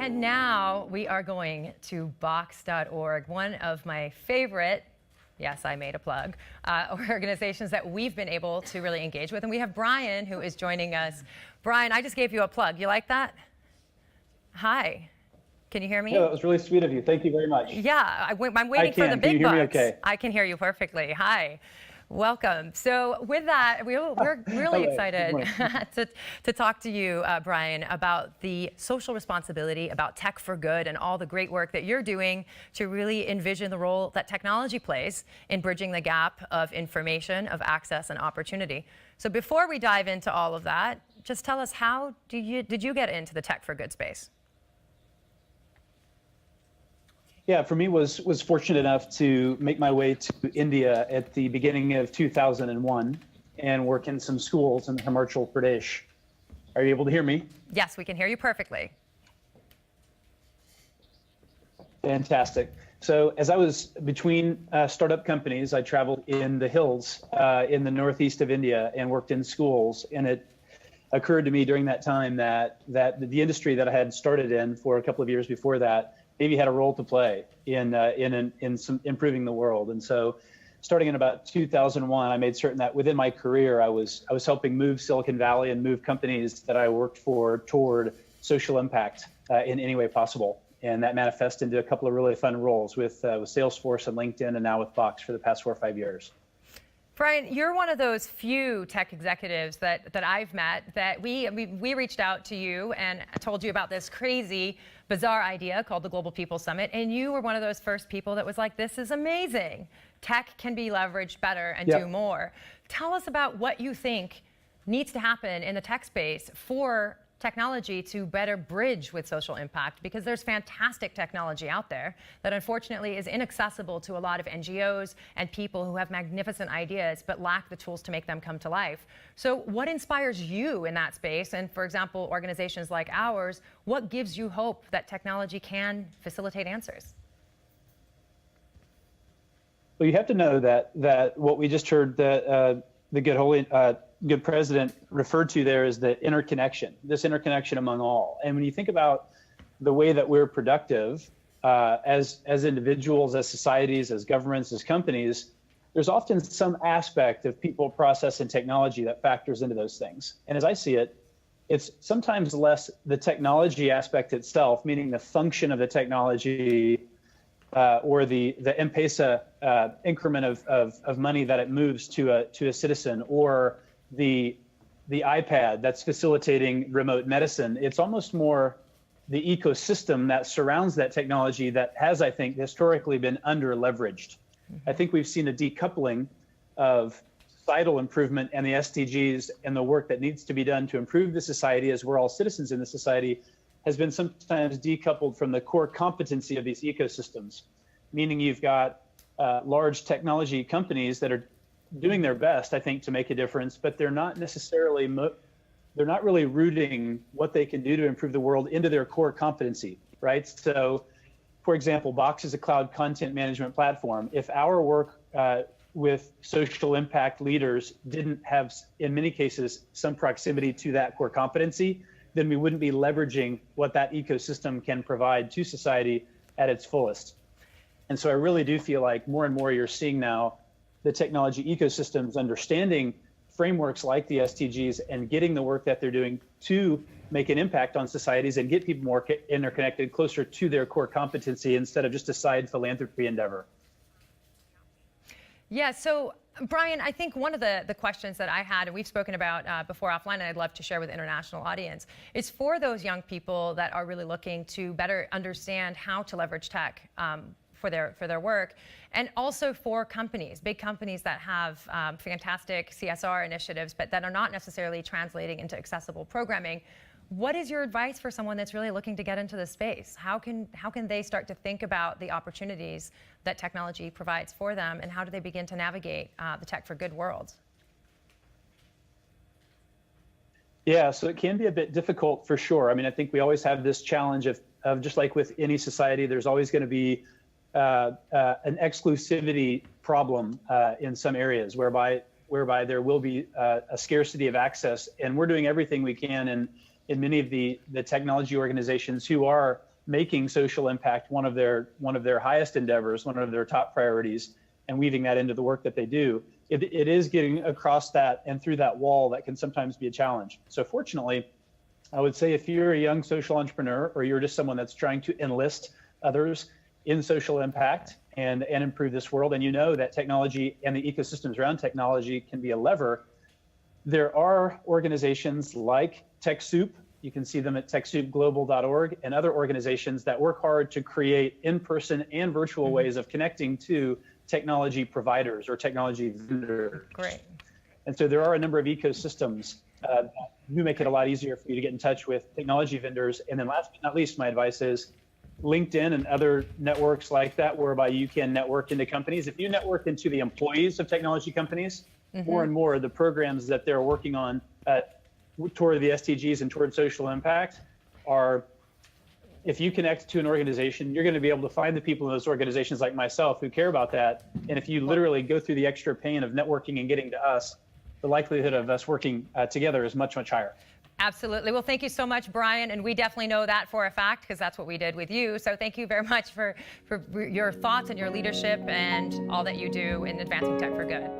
And now we are going to Box.org, one of my favorite, yes, I made a plug, organizations that we've been able to really engage with. And we have Bryan, who is joining us. Bryan, I just gave you a plug. You like that? Hi. Can you hear me? Yeah, that was really sweet of you. Thank you very much. Yeah, I'm waiting for the big bucks. Can you hear me okay? I can hear you perfectly. Hi. Welcome. So with that, we're really excited to talk to you, Bryan, about the social responsibility, about tech for good, and all the great work that you're doing to really envision the role that technology plays in bridging the gap of information, of access, and opportunity. So before we dive into all of that, just tell us, how did you get into the tech for good space? Yeah, for me, was fortunate enough to make my way to India at the beginning of 2001 and work in some schools in Himachal Pradesh. Are you able to hear me? Yes, we can hear you perfectly. Fantastic. So as I was between startup companies, I traveled in the hills in the northeast of India and worked in schools. And it occurred to me during that time that the industry that I had started in for a couple of years before that maybe had a role to play in some improving the world. And so starting in about 2001, I made certain that within my career, I was helping move Silicon Valley and move companies that I worked for toward social impact in any way possible. And that manifested into a couple of really fun roles with Salesforce and LinkedIn, and now with Box for the past 4 or 5 years. Bryan, you're one of those few tech executives that I've met that we reached out to you and told you about this crazy, bizarre idea called the Global People Summit, and you were one of those first people that was like, this is amazing. Tech can be leveraged better and do more. Tell us about what you think needs to happen in the tech space for technology to better bridge with social impact, because there's fantastic technology out there that unfortunately is inaccessible to a lot of NGOs and people who have magnificent ideas but lack the tools to make them come to life. So what inspires you in that space? And for example, organizations like ours, what gives you hope that technology can facilitate answers? Well, you have to know that what we just heard that the good president referred to there is the interconnection, this interconnection among all. And when you think about the way that we're productive as individuals, as societies, as governments, as companies, there's often some aspect of people, process, and technology that factors into those things. And as I see it, it's sometimes less the technology aspect itself, meaning the function of the technology or the M-Pesa increment of money that it moves to a citizen, or the iPad that's facilitating remote medicine. It's almost more the ecosystem that surrounds that technology that has, I think, historically been under leveraged. I think we've seen a decoupling of societal improvement and the SDGs and the work that needs to be done to improve the society as we're all citizens in the society has been sometimes decoupled from the core competency of these ecosystems, meaning you've got large technology companies that are doing their best, I think, to make a difference, but they're not necessarily, they're not really rooting what they can do to improve the world into their core competency, right? So, for example, Box is a cloud content management platform. If our work with social impact leaders didn't have, in many cases, some proximity to that core competency, then we wouldn't be leveraging what that ecosystem can provide to society at its fullest. And so I really do feel like more and more you're seeing now the technology ecosystems understanding frameworks like the SDGs and getting the work that they're doing to make an impact on societies and get people more interconnected, closer to their core competency instead of just a side philanthropy endeavor. Yeah, so Bryan, I think one of the questions that I had, and we've spoken about before offline, and I'd love to share with the international audience, is for those young people that are really looking to better understand how to leverage tech for their work, and also for companies, big companies that have fantastic CSR initiatives, but that are not necessarily translating into accessible programming. What is your advice for someone that's really looking to get into this space? How can they start to think about the opportunities that technology provides for them, and how do they begin to navigate the tech for good world? Yeah, so it can be a bit difficult for sure. I mean, I think we always have this challenge of just like with any society, there's always going to be an exclusivity problem in some areas whereby there will be a scarcity of access, and we're doing everything we can in many of the technology organizations who are making social impact one of their highest endeavors, one of their top priorities, and weaving that into the work that they do, it is getting across that and through that wall that can sometimes be a challenge. So fortunately, I would say if you're a young social entrepreneur or you're just someone that's trying to enlist others in social impact and improve this world, and you know that technology and the ecosystems around technology can be a lever, there are organizations like TechSoup. You can see them at TechSoupGlobal.org and other organizations that work hard to create in-person and virtual ways of connecting to technology providers or technology vendors. Great. And so there are a number of ecosystems that do make it a lot easier for you to get in touch with technology vendors. And then last but not least, my advice is LinkedIn and other networks like that, whereby you can network into companies. If you network into the employees of technology companies, more and more the programs that they're working on toward the SDGs and toward social impact are, if you connect to an organization, you're going to be able to find the people in those organizations like myself who care about that. And if you literally go through the extra pain of networking and getting to us, the likelihood of us working together is much, much higher. Absolutely. Well, thank you so much, Bryan. And we definitely know that for a fact, because that's what we did with you. So thank you very much for your thoughts and your leadership and all that you do in advancing tech for good.